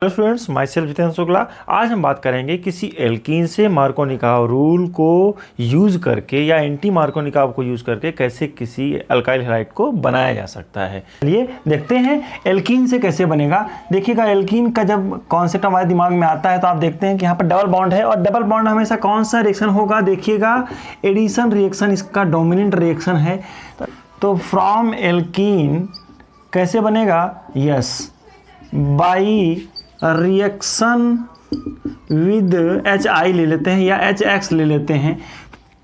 Hello students, my self Jitendra Shukla. आज हम बात करेंगे किसी एल्कीन से मार्कोनिकाव रूल को यूज़ करके या एंटी मार्कोनिकाव को यूज़ करके कैसे किसी अल्काइल हैलाइड को बनाया जा सकता है। चलिए देखते हैं एल्कीन से कैसे बनेगा। देखिएगा, एल्कीन का जब कॉन्सेप्ट हमारे दिमाग में आता है तो आप देखते हैं कि यहाँ पर डबल बॉन्ड है और डबल बॉन्ड हमेशा कौन सा रिएक्शन होगा। देखिएगा, एडिशन रिएक्शन इसका डोमिनेंट रिएक्शन है। तो फ्रॉम एल्कीन कैसे बनेगा? Yes, by reaction with HI ले लेते हैं या HX ले लेते हैं।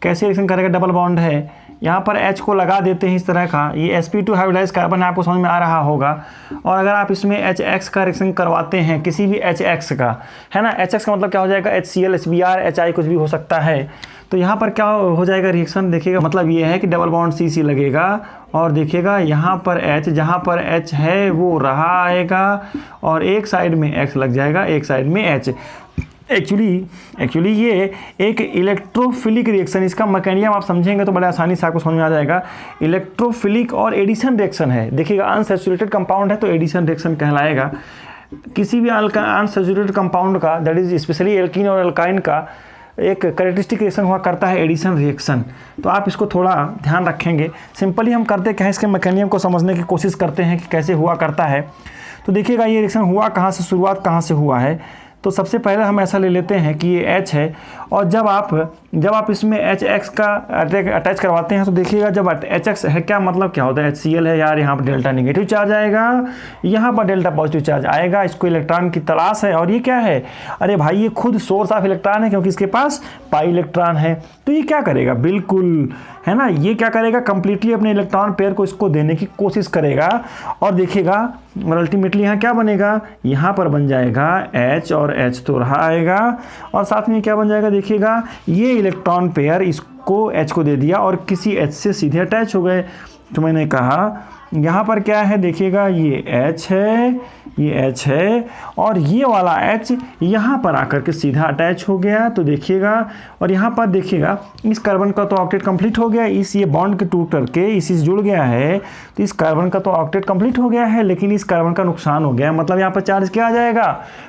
कैसे रिएक्शन करेगा? डबल बॉन्ड है, यहाँ पर H को लगा देते हैं इस तरह का। ये sp2 हाइब्रिडाइज्ड कार्बन आपको समझ में आ रहा होगा। और अगर आप इसमें HX का रिएक्शन करवाते हैं, किसी भी HX का, है ना, HX का मतलब क्या हो जाएगा? HCl, HBr, HI कुछ भी हो सकता है। तो यहाँ पर क्या हो जाएगा रिएक्शन? देखिएगा, मतलब ये है कि डबल बॉन्ड CC लगेगा और देखिएगा यहाँ पर H, जहाँ पर H है वो रहा आएगा और एक साइड में X लग जाएगा, एक साइड में H। एक्चुअली ये एक इलेक्ट्रोफिलिक रिएक्शन, इसका मैकेनिज्म आप समझेंगे तो बड़े आसानी से आपको समझ में आ जाएगा। इलेक्ट्रोफिलिक और एडिशन रिएक्शन है। देखिएगा, अनसैचुरेटेड कंपाउंड है तो एडिशन रिएक्शन कहलाएगा। किसी भी अनसैचुरेटेड कंपाउंड का, दैट इज स्पेशली एल्कीन और एल्काइन का, एक कैरेक्टरिस्टिक रिएक्शन हुआ करता है एडिशन रिएक्शन। तो आप इसको थोड़ा ध्यान रखेंगे। सिंपली हम करते क्या है, इसके मैकेनिज्म को समझने की कोशिश करते हैं कि कैसे हुआ करता है। तो देखिएगा, ये रिएक्शन हुआ कहाँ से, शुरुआत कहाँ से हुआ है। तो सबसे पहले हम ऐसा ले लेते हैं कि ये H है और जब आप इसमें HX का अटैच करवाते हैं तो देखिएगा, जब HX है क्या मतलब क्या होता है? HCl है यार, यहाँ पर डेल्टा नेगेटिव चार्ज आएगा, यहाँ पर डेल्टा पॉजिटिव चार्ज आएगा। इसको इलेक्ट्रॉन की तलाश है और ये क्या है? अरे भाई, ये खुद सोर्स ऑफ इलेक्ट्रॉन है क्योंकि इसके पास पाई इलेक्ट्रॉन है। तो ये क्या करेगा? बिल्कुल, है ना, ये क्या करेगा? कंप्लीटली अपने इलेक्ट्रॉन पेयर को इसको देने की कोशिश करेगा और देखिएगा और अल्टीमेटली यहाँ क्या बनेगा? यहाँ पर बन जाएगा H और H तो रहा आएगा और साथ में क्या बन जाएगा? देखिएगा, ये इलेक्ट्रॉन पेयर इसको H को दे दिया और किसी H से सीधे अटैच हो गए। तो मैंने कहा यहाँ पर क्या है? देखिएगा, ये H है, ये H है और ये वाला H यहाँ पर आकर के सीधा अटैच हो गया। तो देखिएगा, और यहाँ पर देखिएगा, इस कार्बन का तो ऑक्टेट कंप्लीट हो गया, ये बॉन्ड के टूट करके इसी से जुड़ गया है। तो इस कार्बन का तो ऑक्टेट कंप्लीट हो गया है, लेकिन इस कार्बन का नुकसान हो गया। मतलब यहाँ पर चार्ज क्या आ जाएगा?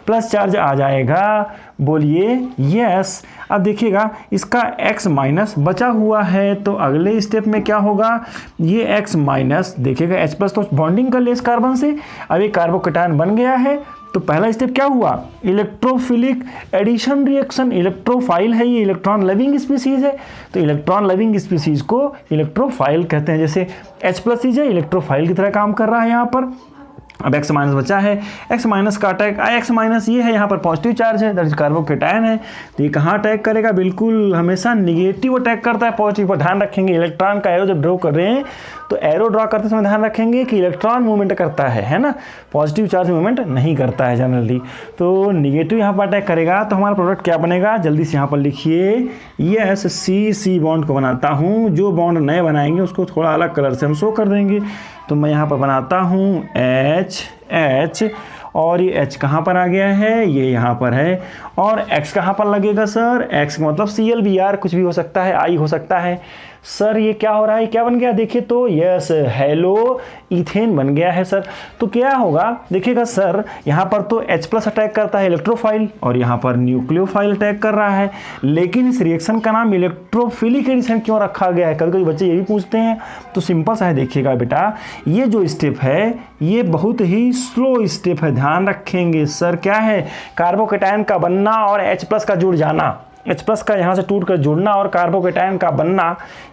प्लस चार्ज आ जाएगा। बोलिए यस। अब देखिएगा, इसका X माइनस बचा हुआ है तो अगले स्टेप में क्या होगा? ये X माइनस, देखिएगा H प्लस तो बॉन्डिंग कर ले इस कार्बन से। अब ये कार्बोकेटायन बन गया है तो पहला स्टेप क्या हुआ? Electrophilic addition reaction. इलेक्ट्रोफाइल है ये, इलेक्ट्रॉन लविंग स्पीसीज है तो इलेक्ट्रॉन लविंग स्पीसीज को इलेक्ट्रोफाइल कहते हैं। जैसे H प्लस है, इलेक्ट्रोफाइल की तरह काम कर रहा है यहाँ पर। अब X माइनस बचा है, X माइनस का अटैक, X माइनस ये है, यहाँ पर पॉजिटिव चार्ज है, दैट इज कार्बोकेटायन है। तो ये कहाँ अटैक करेगा? बिल्कुल हमेशा निगेटिव अटैक करता है, पॉजिटिव पर ध्यान रखेंगे। इलेक्ट्रॉन का एरो जब ड्रॉ कर रहे हैं तो एरो ड्रॉ करते समय ध्यान रखेंगे कि इलेक्ट्रॉन मूवमेंट करता है ना, पॉजिटिव चार्ज मूवमेंट नहीं करता है जनरली। तो निगेटिव यहाँ पर अटैक करेगा तो हमारा प्रोडक्ट क्या बनेगा? जल्दी से यहाँ पर लिखिए। यस, C बॉन्ड को बनाता हूँ। जो बॉन्ड नए बनाएंगे उसको थोड़ा अलग कलर से हम शो कर देंगे। तो मैं यहाँ पर बनाता हूँ H और ये H कहाँ पर आ गया है? ये यहाँ पर है। और X कहाँ पर लगेगा सर? X मतलब ClBr कुछ भी हो सकता है, I हो सकता है। सर ये क्या हो रहा है, क्या बन गया? देखिए तो यस, हेलो इथेन बन गया है सर। तो क्या होगा? देखिएगा सर, यहाँ पर तो H प्लस अटैक करता है इलेक्ट्रोफाइल और यहाँ पर न्यूक्लियोफाइल अटैक कर रहा है, लेकिन इस रिएक्शन का नाम इलेक्ट्रोफिलिक एडिशन क्यों रखा गया है? कभी कभी बच्चे ये भी पूछते हैं। तो सिंपल सा है, देखिएगा बेटा, ये जो स्टेप है ये बहुत ही स्लो स्टेप है, ध्यान रखेंगे। सर क्या है? कार्बोकेटायन का बनना और H प्लस का जुड़ जाना, H प्लस का यहाँ से टूट कर जुड़ना और कार्बोकेटायन का बनना,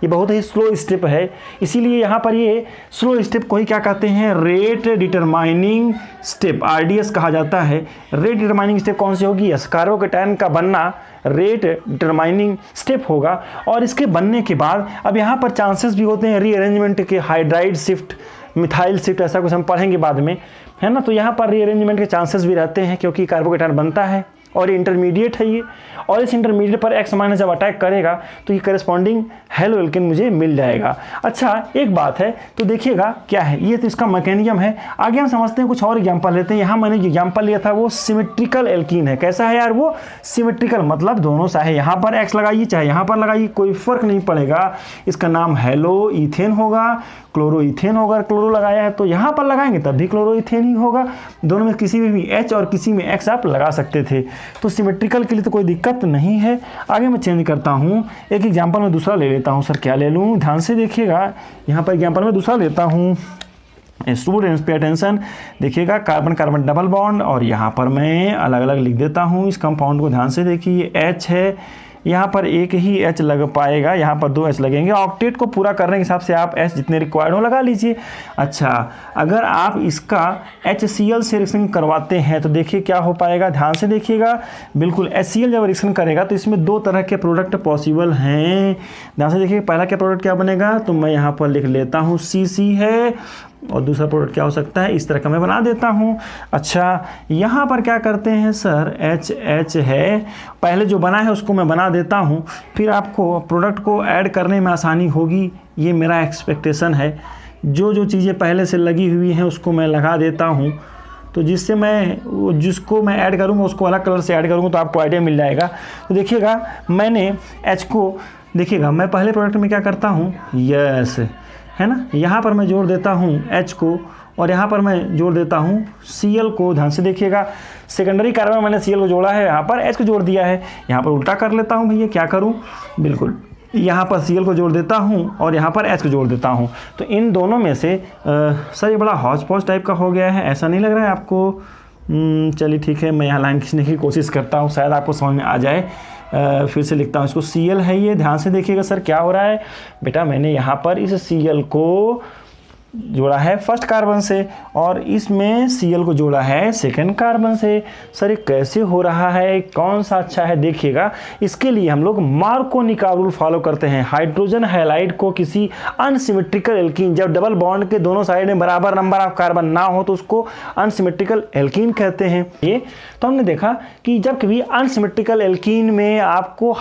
ये बहुत ही स्लो स्टेप है। इसीलिए यहाँ पर ये स्लो स्टेप को ही क्या कहते हैं? रेट डिटरमाइनिंग स्टेप, RDS कहा जाता है। रेट डिटरमाइनिंग स्टेप कौन सी होगी? यस, कार्बोकेटायन का बनना रेट डिटरमाइनिंग स्टेप होगा। और इसके बनने के बाद अब यहाँ पर चांसेस भी होते हैं रीअरेंजमेंट के, हाइड्राइड शिफ्ट, मिथाइल शिफ्ट, ऐसा कुछ हम पढ़ेंगे बाद में, है ना। तो यहाँ पर रीअरेंजमेंट के चांसेस भी रहते हैं क्योंकि कार्बोकेटायन बनता है और ये इंटरमीडिएट है ये, और इस इंटरमीडिएट पर X माइनस जब अटैक करेगा तो ये करस्पॉन्डिंग हेलो एल्केन मुझे मिल जाएगा। अच्छा एक बात है, तो देखिएगा क्या है ये, तो इसका मैकेनिज्म है। आगे हम समझते हैं, कुछ और एग्जांपल लेते हैं। यहाँ मैंने एग्जांपल लिया था वो सिमेट्रिकल एल्कीन है। कैसा है यार वो? सिमेट्रिकल, मतलब दोनों चाहे यहाँ पर X लगाइए चाहे यहाँ पर लगाइए, कोई फर्क नहीं पड़ेगा। इसका नाम हेलो ईथेन होगा, क्लोरो ईथेन होगा। क्लोरो लगाया है तो यहाँ पर लगाएंगे तब भी क्लोरो ईथेन ही होगा। दोनों में किसी में भी H और किसी में X आप लगा सकते थे, तो सिमेट्रिकल के लिए तो कोई दिक्कत नहीं है। आगे मैं चेंज करता हूँ, एक एग्जांपल में दूसरा ले लेता हूँ। सर क्या ले लूँ? ध्यान से देखिएगा, यहाँ पर एग्जांपल में दूसरा लेता हूँ। स्टूडेंट्स पे अटेंशन, देखिएगा कार्बन कार्बन डबल बॉन्ड, और यहाँ पर मैं अलग अलग लिख देता हूँ। इस कंपाउंड को ध्यान से देखिए, H है, यहाँ पर एक ही H लग पाएगा, यहाँ पर 2 H लगेंगे। ऑक्टेट को पूरा करने के हिसाब से आप H जितने रिक्वायर्ड हो लगा लीजिए। अच्छा अगर आप इसका HCl से रिएक्शन करवाते हैं तो देखिए क्या हो पाएगा, ध्यान से देखिएगा। बिल्कुल HCl जब रिएक्शन करेगा तो इसमें 2 तरह के प्रोडक्ट पॉसिबल हैं। ध्यान से देखिए, पहला क्या प्रोडक्ट क्या बनेगा, तो मैं यहाँ पर लिख लेता हूँ CC है, और दूसरा प्रोडक्ट क्या हो सकता है, इस तरह का मैं बना देता हूँ। अच्छा यहाँ पर क्या करते हैं सर, HH है, पहले जो बना है उसको मैं बना देता हूँ, फिर आपको प्रोडक्ट को ऐड करने में आसानी होगी, ये मेरा एक्सपेक्टेशन है। जो जो चीज़ें पहले से लगी हुई हैं उसको मैं लगा देता हूँ, तो जिससे मैं जिसको मैं ऐड करूँगा उसको अलग कलर से ऐड करूँगा तो आपको आइडिया मिल जाएगा। तो देखिएगा मैंने H को, देखिएगा मैं पहले प्रोडक्ट में क्या करता हूँ, यस है ना, यहाँ पर मैं जोड़ देता हूँ H को, और यहाँ पर मैं जोड़ देता हूँ Cl को। ध्यान से देखिएगा, सेकेंडरी कार्बन मैंने Cl को जोड़ा है, यहाँ पर H को जोड़ दिया है। यहाँ पर उल्टा कर लेता हूँ भैया, क्या करूँ, बिल्कुल यहाँ पर Cl को जोड़ देता हूँ और यहाँ पर H को जोड़ देता हूँ। तो इन दोनों में से सर ये बड़ा हौच पौच टाइप का हो गया है, ऐसा नहीं लग रहा है आपको? चलिए ठीक है, मैं यहाँ लाइन खींचने की कोशिश करता हूँ, शायद आपको समझ में आ जाए। फिर से लिखता हूँ इसको, Cl है ये। ध्यान से देखिएगा सर क्या हो रहा है बेटा, मैंने यहाँ पर इस Cl को जोड़ा है फर्स्ट कार्बन से और इसमें Cl को जोड़ा है सेकंड कार्बन से। सर ये कैसे हो रहा है, कौन सा अच्छा है? देखिएगा, इसके लिए हम लोग मार्कोनी का रूल फॉलो करते हैं। हाइड्रोजन हैलाइड को किसी अनसिमेट्रिकल एल्कीन, जब डबल बॉन्ड के दोनों साइड में बराबर नंबर ऑफ कार्बन ना हो तो उसको अनसिमेट्रिकल एल्कीन कहते हैं। ये तो हमने देखा कि जब कभी अनसिमेट्रिकल एल्कीन में आपको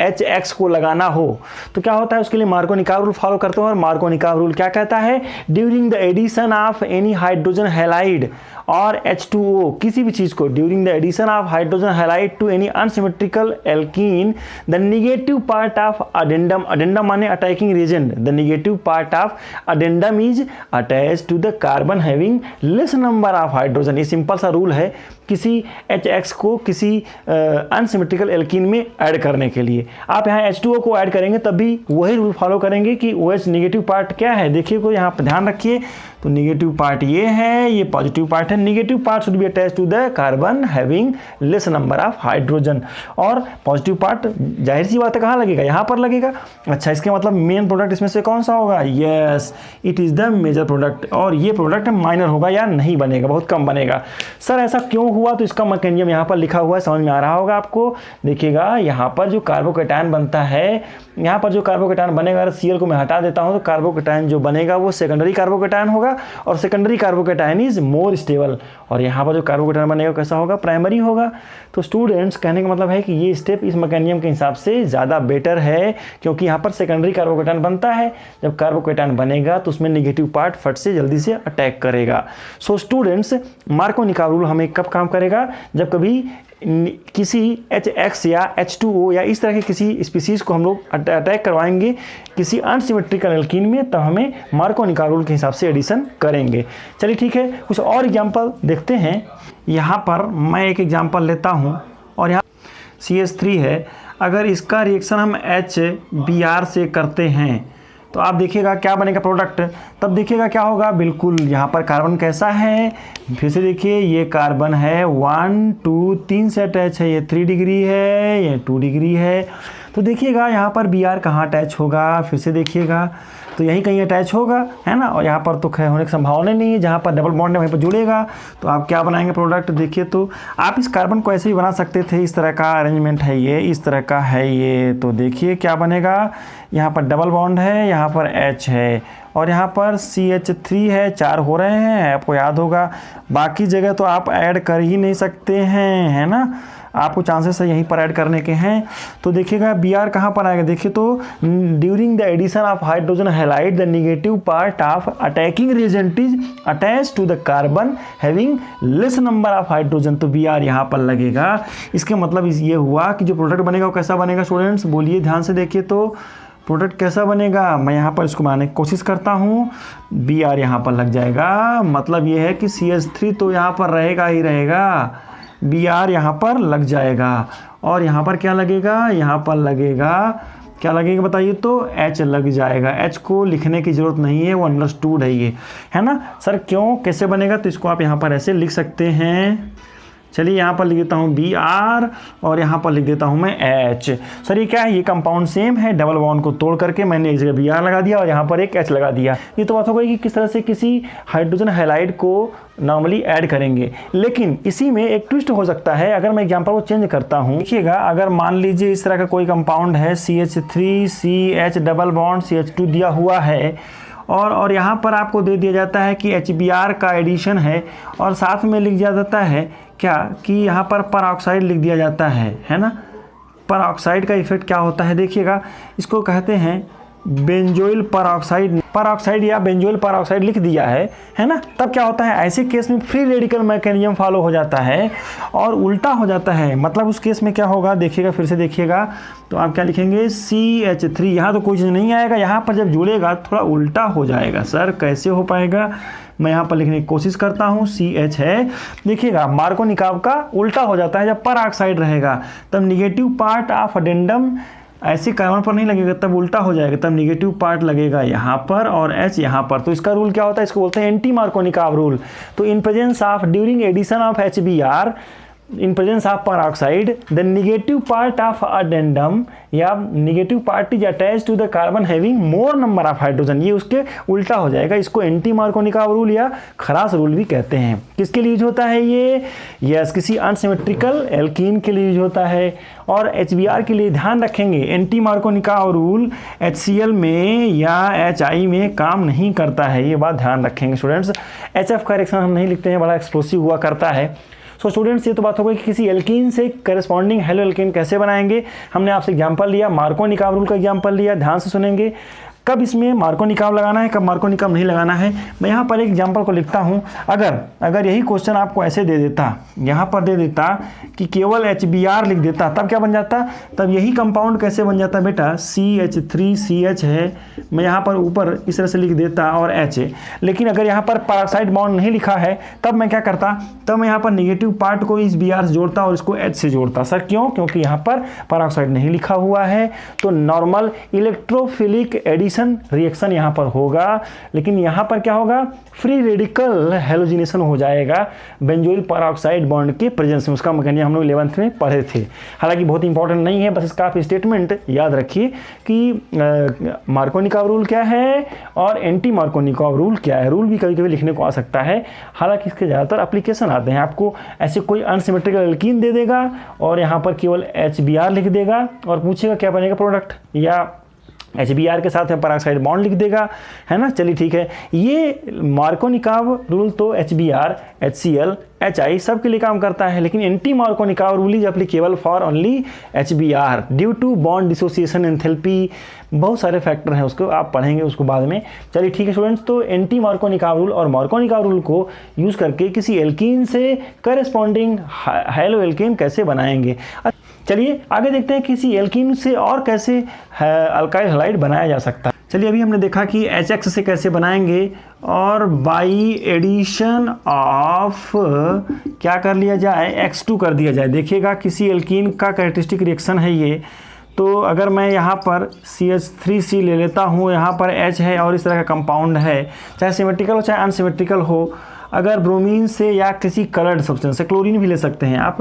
HX को लगाना हो तो क्या होता है, उसके लिए मार्कोनी-काव रूल फॉलो करते हैं। और मार्कोनी-काव रूल क्या कहता है, during the addition of any hydrogen halide और H2O, किसी भी चीज़ को during the addition of hydrogen halide to any unsymmetrical alkene, the negative part of addendum, addendum माने attacking region, the negative part of addendum is attach to the carbon having less number of hydrogen. ये simple सा rule है किसी HX को किसी unsymmetrical alkene में add करने के लिए। आप यहाँ H2O को ऐड करेंगे तब भी वही रूल फॉलो करेंगे कि OH नेगेटिव पार्ट क्या है। देखिए को यहाँ पर ध्यान रखिए, तो नेगेटिव पार्ट ये है, ये पॉजिटिव पार्ट है। Negative part should be attach to the carbon having less number of hydrogen, और पॉजिटिव पार्ट जाहिर सी बात है कहाँ लगेगा, यहाँ पर लगेगा। अच्छा, इसके मतलब मेन प्रोडक्ट इसमें से कौन सा होगा, yes it is the major product, और ये प्रोडक्ट माइनर होगा या नहीं बनेगा, बहुत कम बनेगा। सर ऐसा क्यों हुआ, तो इसका मैकेनिज्म यहाँ पर लिखा हुआ है, समझ में आ रहा होगा आपको। देखिएगा यहाँ पर जो कार्बोकेटायन बनता है, यहाँ पर जो कार्बोकेटायन बनेगा, अगर Cl को मैं हटा देता हूँ तो कार्बोकेटायन जो बनेगा वो सेकेंडरी कार्बोकेटायन होगा, और secondary carbocation is more stable. और यहाँ पर जो कार्बोकेटायन बनेगा कैसा होगा, प्राइमरी होगा। तो स्टूडेंट्स कहने का मतलब है कि ये स्टेप इस मैकेनिज्म के हिसाब से ज़्यादा बेटर है, क्योंकि यहाँ पर सेकेंडरी कार्बोकेटायन बनता है। जब कार्बोकेटायन बनेगा तो उसमें नेगेटिव पार्ट फट से जल्दी से अटैक करेगा। सो स्टूडेंट्स, मार्कोनी-काव रूल हमें कब काम करेगा, जब कभी किसी HX या H2O या इस तरह के किसी स्पीसीज को हम लोग अटैक करवाएंगे किसी अनसिमेट्रिकल एल्कीन में, तब हमें मार्कोनी-काव रूल के हिसाब से एडिशन करेंगे। चलिए ठीक है, कुछ और एग्जांपल देखते हैं। यहाँ पर मैं एक एग्जांपल लेता हूँ, और यहाँ CH3 है। अगर इसका रिएक्शन हम HBr से करते हैं तो आप देखिएगा क्या बनेगा प्रोडक्ट, तब देखिएगा क्या होगा। बिल्कुल यहाँ पर कार्बन कैसा है, फिर से देखिए ये कार्बन है 1 2 3 से अटैच है, ये 3 डिग्री है, ये 2 डिग्री है। तो देखिएगा यहाँ पर Br कहाँ अटैच होगा, फिर से देखिएगा तो यहीं कहीं अटैच होगा, है ना। और यहाँ पर तो खैर होने की संभावना नहीं है, जहाँ पर डबल बॉन्ड है वहीं पर जुड़ेगा। तो आप क्या बनाएंगे प्रोडक्ट, देखिए तो आप इस कार्बन को ऐसे ही बना सकते थे, इस तरह का अरेंजमेंट है ये, इस तरह का है ये। तो देखिए क्या बनेगा, यहाँ पर डबल बॉन्ड है, यहाँ पर H है, और यहाँ पर CH3 है, 4 हो रहे हैं, आपको याद होगा। बाकी जगह तो आप ऐड कर ही नहीं सकते हैं, है ना। आपको चांसेस है यहीं पर ऐड करने के हैं। तो देखिएगा Br कहाँ पर आएगा, देखिए तो during the addition of hydrogen halide the negative part of attacking reagent is attach to the carbon having less number of hydrogen, तो Br यहाँ पर लगेगा। इसके मतलब ये हुआ कि जो प्रोडक्ट बनेगा वो कैसा बनेगा स्टूडेंट्स, बोलिए ध्यान से देखिए तो प्रोडक्ट कैसा बनेगा। मैं यहाँ पर इसको बनाने की कोशिश करता हूँ, Br यहाँ पर लग जाएगा, मतलब ये है कि CH3 तो यहाँ पर रहेगा ही रहेगा, Br यहाँ पर लग जाएगा। और यहाँ पर क्या लगेगा, यहाँ पर लगेगा, क्या लगेगा बताइए तो H लग जाएगा। H को लिखने की ज़रूरत नहीं है, वो अंडरस्टूड है ये, है ना सर। क्यों, कैसे बनेगा, तो इसको आप यहाँ पर ऐसे लिख सकते हैं। चलिए यहाँ पर लिख देता हूँ Br और यहाँ पर लिख देता हूँ मैं H। सर ये क्या है, ये कंपाउंड सेम है, डबल बॉन्ड को तोड़ करके मैंने एक जगह Br लगा दिया और यहाँ पर एक H लगा दिया। ये तो बात हो गई कि किस तरह से किसी हाइड्रोजन हैलाइड को नॉर्मली ऐड करेंगे। लेकिन इसी में एक ट्विस्ट हो सकता है, अगर मैं एग्जाम्पल को चेंज करता हूँ। देखिएगा, अगर मान लीजिए इस तरह का कोई कंपाउंड है CH3CH डबल बॉन्ड CH2 दिया हुआ है और यहाँ पर आपको दे दिया जाता है कि HBr का एडिशन है और साथ में लिख दिया जाता है क्या कि यहाँ पर परऑक्साइड लिख दिया जाता है ना। परऑक्साइड का इफेक्ट क्या होता है, देखिएगा इसको कहते हैं बेंजोइल परऑक्साइड, परऑक्साइड या बेंजोइल परऑक्साइड लिख दिया है ना। तब क्या होता है, ऐसे केस में फ्री रेडिकल मैकेनिज्म फॉलो हो जाता है और उल्टा हो जाता है। मतलब उस केस में क्या होगा, देखिएगा फिर से देखिएगा, तो आप क्या लिखेंगे CH3, यहाँ तो कोई चीज़ नहीं आएगा, यहाँ पर जब जुड़ेगा थोड़ा उल्टा हो जाएगा। सर कैसे हो पाएगा, मैं यहाँ पर लिखने की कोशिश करता हूँ, CH है, देखिएगा मार्कोनिकाव का उल्टा हो जाता है। जब परऑक्साइड रहेगा तब निगेटिव पार्ट ऑफ अडेंडम ऐसे कार्बन पर नहीं लगेगा, तब उल्टा हो जाएगा, तब निगेटिव पार्ट लगेगा यहाँ पर और H यहाँ पर। तो इसका रूल क्या होता है, इसको बोलते हैं एंटी मार्कोनिकाव रूल। तो in presence of during addition of HBr in presence of peroxide the negative part of addendum या negative part is attached to the carbon having more number of hydrogen, ये उसके उल्टा हो जाएगा। इसको anti Markovnikov rule या खरास rule भी कहते हैं। किसके लिए यूज होता है ये, यस किसी अनसिमेट्रिकल एल्कीन के लिए यूज होता है। और HBr के लिए ध्यान रखेंगे एंटी मार्कोनिकाव रूल HCl में या HI में काम नहीं करता है, ये बात ध्यान रखेंगे स्टूडेंट्स। HF का रिएक्शन हम नहीं लिखते हैं, बड़ा एक्सप्लोसिव हुआ करता है। सो स्टूडेंट्स ये तो बात हो गई कि किसी एल्कीन से करस्पॉन्डिंग हेलो एल्कीन कैसे बनाएंगे। हमने आपसे एग्जांपल लिया, मार्कोनिकाव रूल का एग्जांपल लिया, ध्यान से सुनेंगे कब इसमें मार्कोनिकाव लगाना है, कब मार्कोनिकाव नहीं लगाना है। मैं यहाँ पर एक एग्जांपल को लिखता हूँ। अगर यही क्वेश्चन आपको ऐसे दे देता, यहाँ पर दे देता कि केवल HBr लिख देता, तब क्या बन जाता, तब यही कंपाउंड कैसे बन जाता बेटा, CH3CH है, मैं यहाँ पर ऊपर इस तरह से लिख देता और H है। लेकिन अगर यहाँ पर परऑक्साइड बॉन्ड नहीं लिखा है तब मैं क्या करता, तब मैं यहाँ पर नेगेटिव पार्ट को इस Br से जोड़ता और इसको H से जोड़ता। सर क्यों, क्योंकि यहाँ पर परऑक्साइड नहीं लिखा हुआ है। तो नॉर्मल इलेक्ट्रोफिलिक एडिशन रिएक्शन यहाँ पर होगा, लेकिन यहाँ पर क्या होगा, फ्री रेडिकल हेलोजिनेशन हो जाएगा बेंजोइल परऑक्साइड बॉन्ड के प्रेजेंस में। उसका मैकेनिज्म हम लोग 11th में पढ़े थे, हालांकि बहुत इंपॉर्टेंट नहीं है, बस इसका आप स्टेटमेंट याद रखिए कि मार्कोनिकाव रूल क्या है और एंटी मार्कोनिकाव रूल क्या है। रूल भी कभी कभी लिखने को आ सकता है, हालांकि इसके ज़्यादातर एप्लीकेशन आते हैं। आपको ऐसे कोई अनसिमेट्रिकल एल्कीन दे देगा और यहाँ पर केवल HBr लिख देगा और पूछेगा क्या बनेगा प्रोडक्ट, या HBr के साथ में परऑक्साइड बॉन्ड लिख देगा, है ना। चलिए ठीक है, ये मार्कोनिकाव रूल तो HBr, HCl, HI सब के लिए काम करता है, लेकिन anti Markovnikov rule is applicable for only HBr due to bond dissociation enthalpy. बहुत सारे फैक्टर हैं, उसको आप पढ़ेंगे उसको बाद में। चलिए ठीक है स्टूडेंट्स, तो एंटी मार्कोनिकाव रूल और मार्कोनिकाव रूल को यूज़ करके किसी एल्कीन से करस्पॉन्डिंग हेलो एल्कीन कैसे बनाएंगे। चलिए आगे देखते हैं किसी एल्कीन से और कैसे अल्काइल हैलाइड बनाया जा सकता है। चलिए अभी हमने देखा कि HX से कैसे बनाएंगे और बाई एडिशन ऑफ क्या कर लिया जाए, X2 कर दिया जाए। देखिएगा किसी एल्कीन का कैरेक्टरिस्टिक रिएक्शन है ये, तो अगर मैं यहाँ पर CH3C ले लेता हूँ, यहाँ पर H है और इस तरह का कंपाउंड है, चाहे सिमेट्रिकल हो चाहे अनसिमेट्रिकल हो। अगर ब्रोमीन से या किसी कलर्ड सब्सटेंस से, क्लोरीन भी ले सकते हैं आप,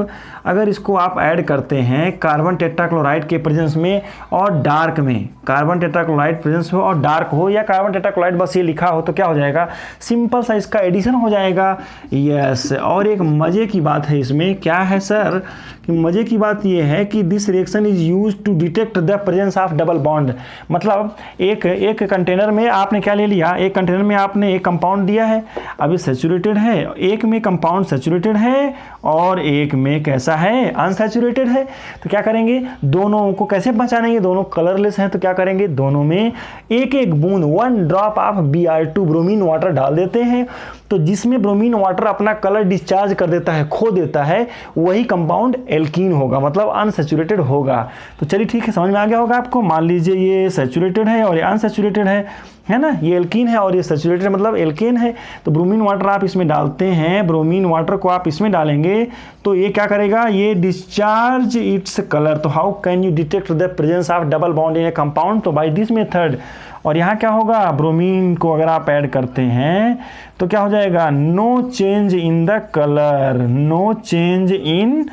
अगर इसको आप ऐड करते हैं कार्बन टेट्राक्लोराइड के प्रेजेंस में और डार्क में, कार्बन टेट्राक्लोराइड प्रेजेंस हो और डार्क हो या कार्बन टेट्राक्लोराइड बस ये लिखा हो, तो क्या हो जाएगा, सिंपल सा इसका एडिशन हो जाएगा। यस, और एक मज़े की बात है इसमें, क्या है सर, कि मज़े की बात ये है कि this reaction is use to detect the presence of double bond. मतलब एक कंटेनर में आपने क्या ले लिया, एक कंटेनर में आपने एक कंपाउंड दिया है, अब ये सैचुरेटेड सैचुरेटेड है, एक में कंपाउंड सैचुरेटेड है और एक में कैसा है, अनसैचुरेटेड है। तो क्या करेंगे, दोनों को कैसे पहचानेंगे, दोनों कलरलेस हैं, तो क्या करेंगे, दोनों में एक एक बूंद 1 drop of Br2 bromine water डाल देते हैं। तो जिसमें ब्रोमीन वाटर अपना कलर डिस्चार्ज कर देता है, खो देता है, वही कंपाउंड एल्कीन होगा, मतलब अनसैचुरेटेड होगा। तो चलिए ठीक है, समझ में आ गया होगा आपको। मान लीजिए ये सैचुरेटेड है और ये अनसैचुरेटेड है ना, ये एल्कीन है और ये सैचुरेटेड मतलब एल्केन है। तो ब्रोमीन वाटर आप इसमें डालते हैं, ब्रोमीन वाटर को आप इसमें डालेंगे तो ये क्या करेगा, ये डिस्चार्ज इट्स कलर। तो how can you detect the presence of double bond in A compound, तो बाय दिस मेथड। और यहाँ क्या होगा, ब्रोमीन को अगर आप ऐड करते हैं तो क्या हो जाएगा, no change in the colour, no change in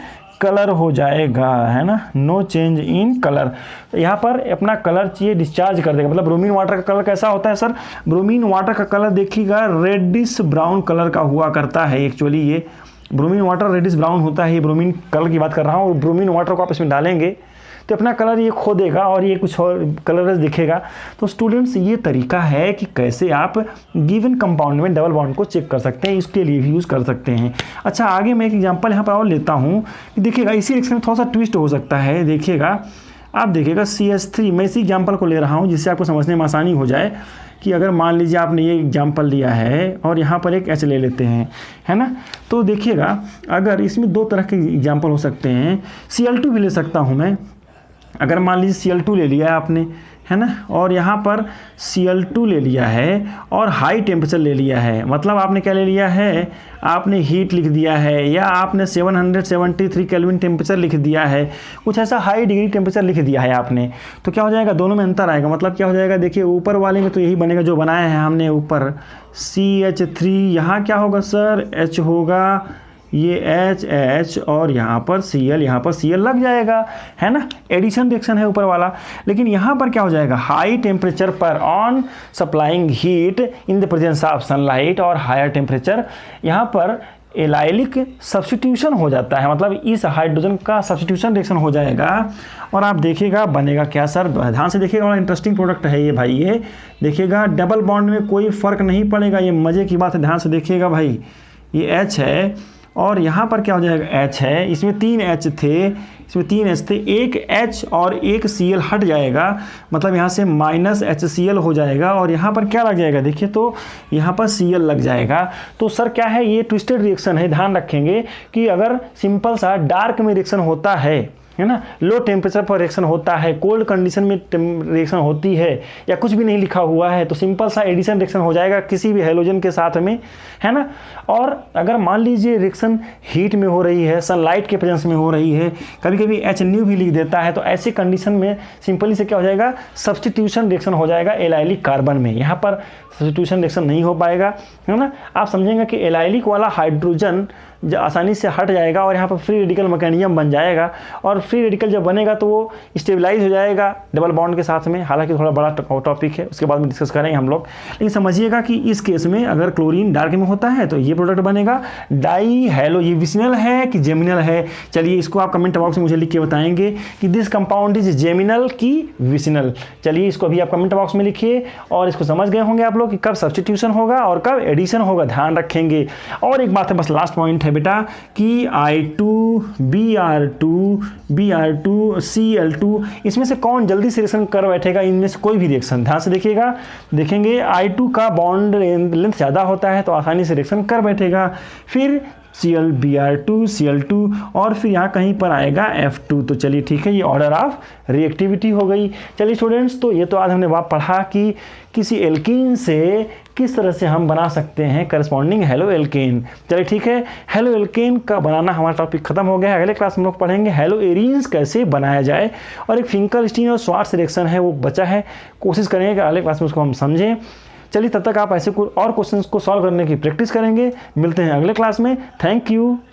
colour हो जाएगा, है ना, नो चेंज इन कलर। तो यहाँ पर अपना कलर चाहिए डिस्चार्ज कर देगा। मतलब ब्रोमीन वाटर का कलर कैसा होता है सर, ब्रोमीन वाटर का कलर देखिएगा रेडिश ब्राउन कलर का हुआ करता है। एक्चुअली ये ब्रोमीन वाटर रेडिश ब्राउन होता है, ये ब्रोमीन कलर की बात कर रहा हूँ। और ब्रोमीन वाटर को आप इसमें डालेंगे तो अपना कलर ये खो देगा और ये कुछ और कलरलेस दिखेगा। तो स्टूडेंट्स ये तरीका है कि कैसे आप गिवन कंपाउंड में डबल बॉन्ड को चेक कर सकते हैं, इसके लिए भी यूज़ कर सकते हैं। अच्छा, आगे मैं एक एग्जांपल यहाँ पर और लेता हूँ कि देखिएगा इसी रिएक्शन में थोड़ा सा ट्विस्ट हो सकता है। देखिएगा, आप देखिएगा CH3, मैं इसी एग्जाम्पल को ले रहा हूँ जिससे आपको समझने में आसानी हो जाए कि अगर मान लीजिए आपने ये एग्जाम्पल लिया है और यहाँ पर एक H ले लेते हैं, है ना। तो देखिएगा अगर इसमें दो तरह के एग्जाम्पल हो सकते हैं, Cl2 भी ले सकता हूँ मैं। अगर मान लीजिए Cl2 ले लिया है आपने, है ना, और यहाँ पर Cl2 ले लिया है और हाई टेम्परेचर ले लिया है, मतलब आपने क्या ले लिया है, आपने हीट लिख दिया है या आपने 773 केल्विन टेम्परेचर लिख दिया है, कुछ ऐसा हाई डिग्री टेम्परेचर लिख दिया है आपने। तो क्या हो जाएगा, दोनों में अंतर आएगा। मतलब क्या हो जाएगा, देखिए ऊपर वाले में तो यही बनेगा जो बनाया है हमने ऊपर CH3, यहाँ क्या होगा सर, H होगा, ये H और यहाँ पर Cl लग जाएगा, है ना, एडिशन रिएक्शन है ऊपर वाला। लेकिन यहाँ पर क्या हो जाएगा, हाई टेम्परेचर पर on supplying heat in the presence of sunlight और हायर टेम्परेचर, यहाँ पर एलाइलिक सब्स्टिट्यूशन हो जाता है, मतलब इस हाइड्रोजन का सब्स्टिट्यूशन रिएक्शन हो जाएगा। और आप देखिएगा बनेगा क्या सर, ध्यान से देखिएगा, बड़ा इंटरेस्टिंग प्रोडक्ट है ये भाई। ये देखिएगा डबल बॉन्ड में कोई फ़र्क नहीं पड़ेगा, ये मज़े की बात है, ध्यान से देखिएगा भाई। ये H है और यहाँ पर क्या हो जाएगा, H है, इसमें 3 H थे, इसमें 3 H थे, एक H और एक Cl हट जाएगा, मतलब यहाँ से -HCl हो जाएगा और यहाँ पर क्या लग जाएगा, देखिए तो यहाँ पर Cl लग जाएगा। तो सर क्या है, ये ट्विस्टेड रिएक्शन है। ध्यान रखेंगे कि अगर सिंपल सा डार्क में रिएक्शन होता है ना, लो टेम्परेचर पर रिएक्शन होता है, कोल्ड कंडीशन में रिएक्शन होती है, या कुछ भी नहीं लिखा हुआ है, तो सिंपल सा एडिशन रिएक्शन हो जाएगा किसी भी हेलोजन के साथ में, है ना। और अगर मान लीजिए रिएक्शन हीट में हो रही है, सनलाइट के प्रेजेंस में हो रही है, कभी कभी HNu भी लिख देता है, तो ऐसे कंडीशन में सिंपली से क्या हो जाएगा, सब्स्टिट्यूशन रिएक्शन हो जाएगा एलाइलिक कार्बन में। यहाँ पर सब्स्टिट्यूशन रिएक्शन नहीं हो पाएगा, है ना। आप समझेंगे कि एलाइलिक वाला हाइड्रोजन आसानी से हट जाएगा और यहाँ पर फ्री रेडिकल मैकेनिज्म बन जाएगा, और फ्री रेडिकल जब बनेगा तो वो स्टेबलाइज हो जाएगा डबल बॉन्ड के साथ में। हालांकि थोड़ा बड़ा टॉपिक है, उसके बाद में डिस्कस करेंगे हम लोग। लेकिन समझिएगा कि इस केस में अगर क्लोरीन डार्क में होता है तो ये प्रोडक्ट बनेगा डाई हैलो। ये विसिनल है कि जेमिनल है, चलिए इसको आप कमेंट बॉक्स में मुझे लिख के बताएंगे कि दिस कंपाउंड इज जेमिनल की विसिनल। चलिए इसको अभी आप कमेंट बॉक्स में लिखिए, और इसको समझ गए होंगे आप लोग कि कब सब्स्टिट्यूशन होगा और कब एडिशन होगा, ध्यान रखेंगे। और एक बात है, बस लास्ट पॉइंट है बेटा कि I2 Cl2 इसमें से कौन जल्दी से रिएक्शन कर बैठेगा, इनमें से कोई भी रिएक्शन। ध्यान से देखिएगा, देखेंगे I2 का बॉन्ड लेंथ ज़्यादा होता है तो आसानी से रिएक्शन कर बैठेगा। फिर Cl2 और फिर यहाँ कहीं पर आएगा F2। तो चलिए ठीक है, ये ऑर्डर ऑफ रिएक्टिविटी हो गई। चलिए स्टूडेंट्स, तो ये तो आज हमने बात पढ़ा कि किसी एल्कीन से किस तरह से हम बना सकते हैं करस्पॉन्डिंग हेलो एल्केन। चलिए ठीक है, हेलो एल्केन का बनाना हमारा टॉपिक खत्म हो गया है। अगले क्लास में हम लोग पढ़ेंगे हेलो एरीन्स कैसे बनाया जाए, और एक फिंकलस्टीन और श्वार्ट्ज रिएक्शन है वो बचा है, कोशिश करेंगे कि अगले क्लास में उसको हम समझें। चलिए तब तक आप ऐसे और क्वेश्चंस को सॉल्व करने की प्रैक्टिस करेंगे। मिलते हैं अगले क्लास में। Thank you.